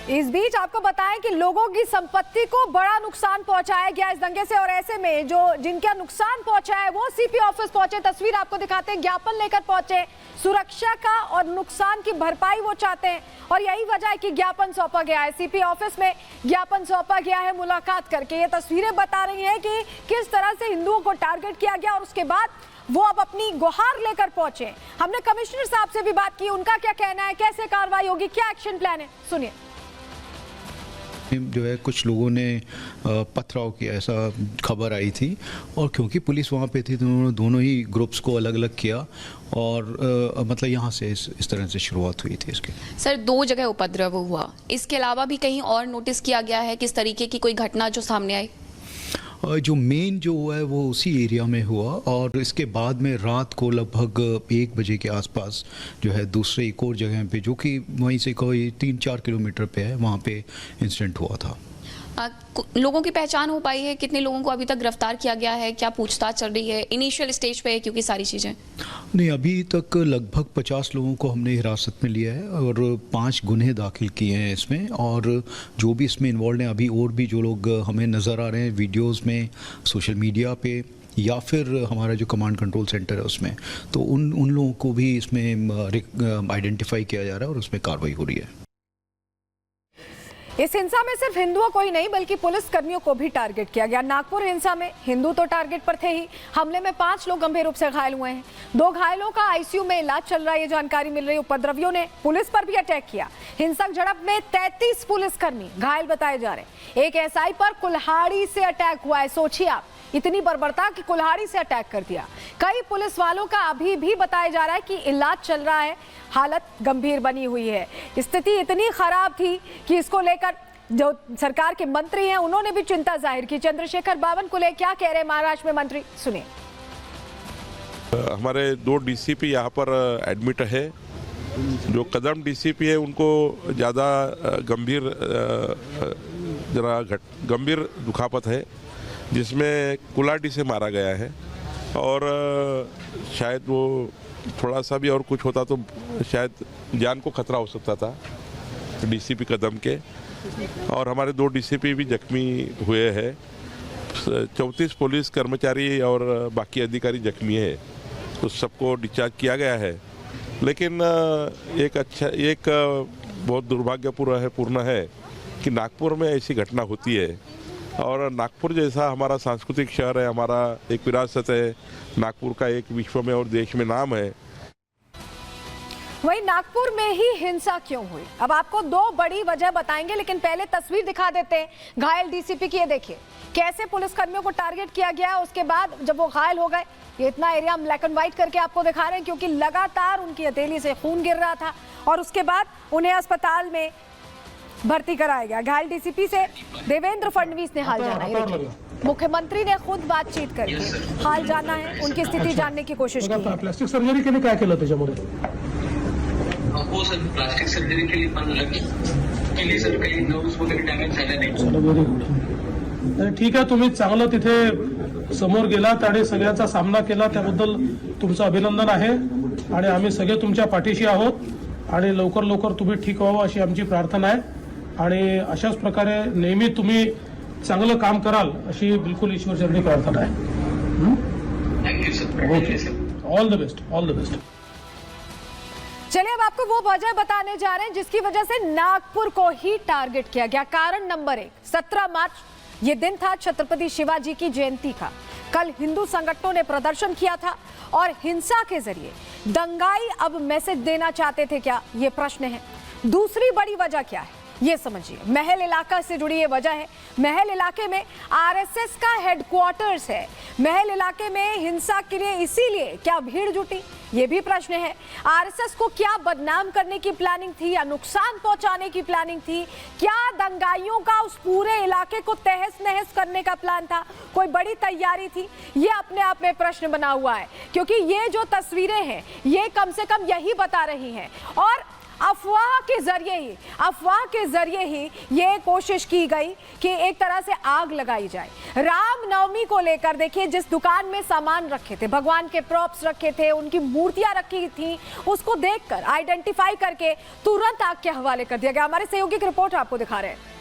इस बीच आपको बताएं कि लोगों की संपत्ति को बड़ा नुकसान पहुंचाया गया इस दंगे से, और ऐसे में जो जिनका नुकसान पहुंचा है वो सीपी ऑफिस पहुंचे। तस्वीर आपको दिखाते हैं, ज्ञापन लेकर पहुंचे, सुरक्षा का और नुकसान की भरपाई वो चाहते हैं, और यही वजह है कि ज्ञापन सौंपा गया है। सीपी ऑफिस में ज्ञापन सौंपा गया है मुलाकात करके। ये तस्वीरें बता रही हैं कि किस तरह से हिंदुओं को टारगेट किया गया, और उसके बाद वो अब अपनी गुहार लेकर पहुंचे। हमने कमिश्नर साहब से भी बात की, उनका क्या कहना है, कैसे कार्रवाई होगी, क्या एक्शन प्लान है, सुनिए। जो है कुछ लोगों ने पथराव किया, ऐसा खबर आई थी, और क्योंकि पुलिस वहाँ पे थी तो उन्होंने दोनों ही ग्रुप्स को अलग अलग किया, और मतलब यहाँ से इस तरह से शुरुआत हुई थी इसके। सर, 2 जगह उपद्रव हुआ, इसके अलावा भी कहीं और नोटिस किया गया है किस तरीके की कोई घटना जो सामने आई? जो मेन जो हुआ है वो उसी एरिया में हुआ, और इसके बाद में रात को लगभग 1 बजे के आसपास जो है दूसरे एक और जगह पे, जो कि वहीं से कोई 3-4 किलोमीटर पे है, वहाँ पे इंसिडेंट हुआ था। लोगों की पहचान हो पाई है? कितने लोगों को अभी तक गिरफ्तार किया गया है? क्या पूछताछ चल रही है? इनिशियल स्टेज पे है क्योंकि सारी चीज़ें नहीं, अभी तक लगभग 50 लोगों को हमने हिरासत में लिया है, और 5 गुन्हे दाखिल किए हैं इसमें, और जो भी इसमें इन्वॉल्व हैं अभी और भी जो लोग हमें नज़र आ रहे हैं वीडियोज़ में, सोशल मीडिया पे, या फिर हमारा जो कमांड कंट्रोल सेंटर है उसमें, तो उन लोगों को भी इसमें आइडेंटिफाई किया जा रहा है और उसमें कार्रवाई हो रही है। इस हिंसा में सिर्फ हिंदुओं को ही नहीं बल्कि पुलिस कर्मियों को भी टारगेट किया गया। नागपुर हिंसा में हिंदू तो टारगेट पर थे ही, हमले में 5 लोग गंभीर रूप से घायल हुए हैं। 2 घायलों का आईसीयू में इलाज चल रहा है, ये जानकारी मिल रही है। उपद्रवियों ने पुलिस पर भी अटैक किया। हिंसक झड़प में 33 पुलिसकर्मी घायल बताए जा रहे हैं। एक एसआई पर कुल्हाड़ी से अटैक हुआ है। सोचिए आप, इतनी बर्बरता कि कुल्हाड़ी से अटैक कर दिया। कई पुलिस वालों का अभी भी बताया जा रहा है कि इलाज चल रहा है, हालत गंभीर बनी हुई है। स्थिति इतनी खराब थी कि इसको लेकर जो सरकार के मंत्री हैं उन्होंने भी चिंता जाहिर की। चंद्रशेखर बावनकुले क्या कह रहे हैं महाराष्ट्र में मंत्री, सुनिए। हमारे 2 डीसीपी यहाँ पर एडमिट है। जो कदम डीसीपी है उनको ज़्यादा गंभीर दुखापत है, जिसमें कुल्हाड़ी से मारा गया है, और शायद वो थोड़ा सा भी और कुछ होता तो शायद जान को खतरा हो सकता था डीसीपी कदम के। और हमारे 2 डीसीपी भी जख्मी हुए हैं। 34 पुलिस कर्मचारी और बाकी अधिकारी जख्मी है, तो सबको डिस्चार्ज किया गया है। लेकिन एक बहुत दुर्भाग्यपूर्ण है कि नागपुर में ऐसी घटना होती है, और नागपुर जैसा हमारा सांस्कृतिक शहर है, हमारा एक विरासत है, नागपुर का एक विश्व में और देश में नाम है। वहीं नागपुर में ही हिंसा क्यों हुई, अब आपको 2 बड़ी वजह बताएंगे, लेकिन पहले तस्वीर दिखा देते हैं घायल डीसीपी की। ये देखिए कैसे पुलिसकर्मियों को टारगेट किया गया। उसके बाद जब वो घायल हो गए, ये इतना एरिया हम ब्लैक एंड व्हाइट करके आपको दिखा रहे हैं क्योंकि लगातार उनकी हथेली से खून गिर रहा था, और उसके बाद उन्हें अस्पताल में भर्ती कराया गया। घायल डीसीपी से देवेंद्र फडणवीस ने हाल जाना है। मुख्यमंत्री ने खुद बातचीत करके हाल जाना है, उनकी स्थिति जानने की कोशिश की। प्लास्टिक सर्जरी के लिए काय केलं त्याच्यामध्ये? हो सर, प्लास्टिक सर्जरी केली पण केली सर, काही नर्व्स वगैरे डॅमेज झाले नाही। ठीक आहे, तुम्ही चांगलं तिथे समोर गेलात आणि सगळ्याचा सामना केला, त्याबद्दल तुमचं अभिनंदन आहे, आणि आम्ही सगळे तुमच्या पाठीशी आहोत, आणि लवकर तुम्ही ठीक व्हावं अशी आमची प्रार्थना आहे, आणि अशाच प्रकारे नेहमी तुम्ही चांगलं काम कराल अशी बिलकुल ईश्वरचरणी प्रार्थना आहे। Thank you sir, all the best, all the best. चलिए अब आपको वो वजह बताने जा रहे हैं जिसकी वजह से नागपुर को ही टारगेट किया गया। कारण नंबर 1, 17 मार्च ये दिन था छत्रपति शिवाजी की जयंती का। कल हिंदू संगठनों ने प्रदर्शन किया था और हिंसा के जरिए दंगाई अब मैसेज देना चाहते थे क्या, ये प्रश्न है। दूसरी बड़ी वजह क्या है ये समझिए। महल इलाका से जुड़ी ये वजह है। महल इलाके में आरएसएस का हेडक्वार्टर्स है। महल इलाके में हिंसा के लिए इसीलिए क्या भीड़ जुटी, ये भी प्रश्न है। आरएसएस को क्या बदनाम करने की प्लानिंग थी या नुकसान पहुंचाने की प्लानिंग थी? क्या दंगाइयों का उस पूरे इलाके को तहस नहस करने का प्लान था? कोई बड़ी तैयारी थी? ये अपने आप में प्रश्न बना हुआ है, क्योंकि ये जो तस्वीरें हैं ये कम से कम यही बता रही हैं। और अफवाह के जरिए ही ये कोशिश की गई कि एक तरह से आग लगाई जाए। रामनवमी को लेकर देखिए, जिस दुकान में सामान रखे थे, भगवान के प्रॉप्स रखे थे, उनकी मूर्तियां रखी थी, उसको देखकर आइडेंटिफाई करके तुरंत आग के हवाले कर दिया गया। हमारे सहयोगी की रिपोर्ट आपको दिखा रहे हैं।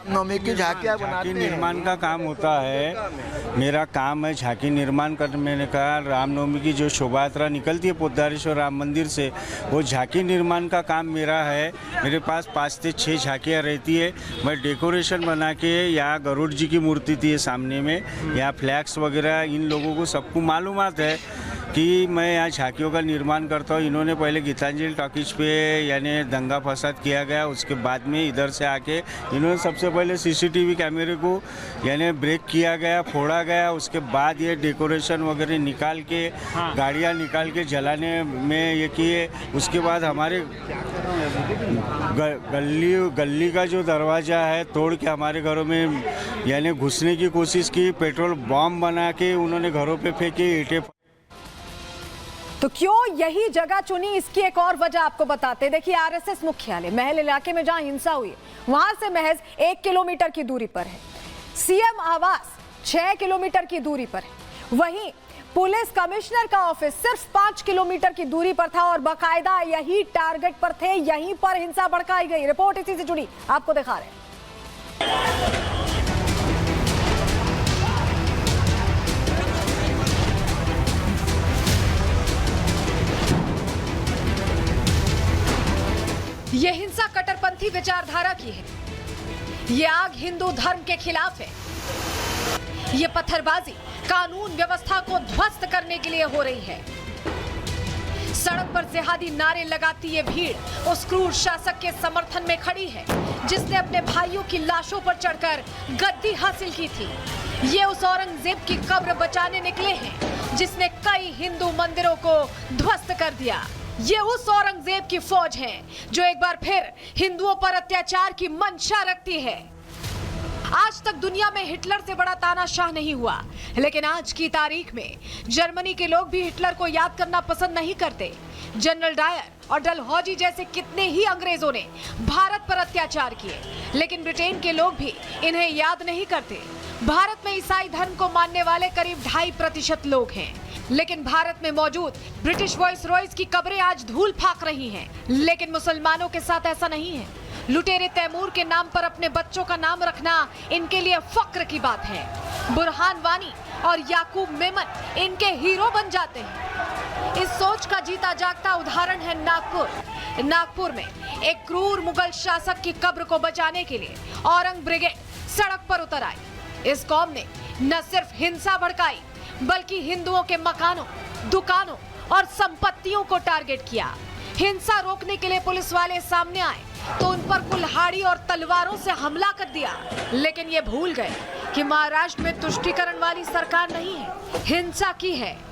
नवमी की झांकियाँ झांकी निर्माण का काम होता है। मेरा काम है झांकी निर्माण कर। मैंने कहा रामनवमी की जो शोभा यात्रा निकलती है पोद्दारेश्वर राम मंदिर से, वो झांकी निर्माण का काम मेरा है। मेरे पास 5 से 6 झांकियाँ रहती है। मैं डेकोरेशन बना के, यहाँ गरुड़ जी की मूर्ति थी सामने में, यहाँ फ्लैग्स वगैरह, इन लोगों को सबको मालूमात है कि मैं यहाँ झांकियों का निर्माण करता हूँ। इन्होंने पहले गीतांजलि टॉकीज पे यानी दंगा फसाद किया गया, उसके बाद में इधर से आके इन्होंने सबसे पहले सीसीटीवी कैमरे को यानी ब्रेक किया गया, फोड़ा गया। उसके बाद ये डेकोरेशन वगैरह निकाल के, गाड़ियाँ निकाल के जलाने में ये किए। उसके बाद हमारे गली का जो दरवाज़ा है तोड़ के हमारे घरों में यानी घुसने की कोशिश की। पेट्रोल बॉम्ब बना के उन्होंने घरों पे फेंके, ईंटें। तो क्यों यही जगह चुनी, इसकी एक और वजह आपको बताते। देखिए, आरएसएस मुख्यालय महल इलाके में जहां हिंसा हुई, वहां से महज 1 किलोमीटर की दूरी पर है। सीएम आवास 6 किलोमीटर की दूरी पर है। वहीं पुलिस कमिश्नर का ऑफिस सिर्फ 5 किलोमीटर की दूरी पर था और बाकायदा यही टारगेट पर थे। यहीं पर हिंसा भड़काई गई। रिपोर्ट इसी से जुड़ी आपको दिखा रहे हैं। ये हिंसा कट्टरपंथी विचारधारा की है। ये आग हिंदू धर्म के खिलाफ है। ये पत्थरबाजी कानून व्यवस्था को ध्वस्त करने के लिए हो रही है। सड़क पर जिहादी नारे लगाती ये भीड़ उस क्रूर शासक के समर्थन में खड़ी है जिसने अपने भाइयों की लाशों पर चढ़कर गद्दी हासिल की थी। ये उस औरंगजेब की कब्र बचाने निकले हैं जिसने कई हिंदू मंदिरों को ध्वस्त कर दिया। ये उस औरंगजेब की फौज है जो एक बार फिर हिंदुओं पर अत्याचार की मंशा रखती है। आज तक दुनिया में हिटलर से बड़ा तानाशाह नहीं हुआ, लेकिन आज की तारीख में जर्मनी के लोग भी हिटलर को याद करना पसंद नहीं करते। जनरल डायर और डलहौजी जैसे कितने ही अंग्रेजों ने भारत पर अत्याचार किए, लेकिन ब्रिटेन के लोग भी इन्हें याद नहीं करते। भारत में ईसाई धर्म को मानने वाले करीब 2.5% लोग हैं, लेकिन भारत में मौजूद ब्रिटिश वॉइस रॉयज की कब्रें आज धूल फाक रही हैं। लेकिन मुसलमानों के साथ ऐसा नहीं है। लुटेरे तैमूर के नाम पर अपने बच्चों का नाम रखना इनके लिए फक्र की बात है। बुरहान वानी और याकूब मेमन इनके हीरो बन जाते हैं। इस सोच का जीता जागता उदाहरण है नागपुर में एक क्रूर मुगल शासक की कब्र को बचाने के लिए औरंग ब्रिगेड सड़क पर उतर आई। इस कौम ने न सिर्फ हिंसा भड़काई बल्कि हिंदुओं के मकानों, दुकानों और संपत्तियों को टारगेट किया। हिंसा रोकने के लिए पुलिस वाले सामने आए तो उन पर कुल्हाड़ी और तलवारों से हमला कर दिया, लेकिन ये भूल गए कि महाराष्ट्र में तुष्टीकरण वाली सरकार नहीं है, हिंसा की है।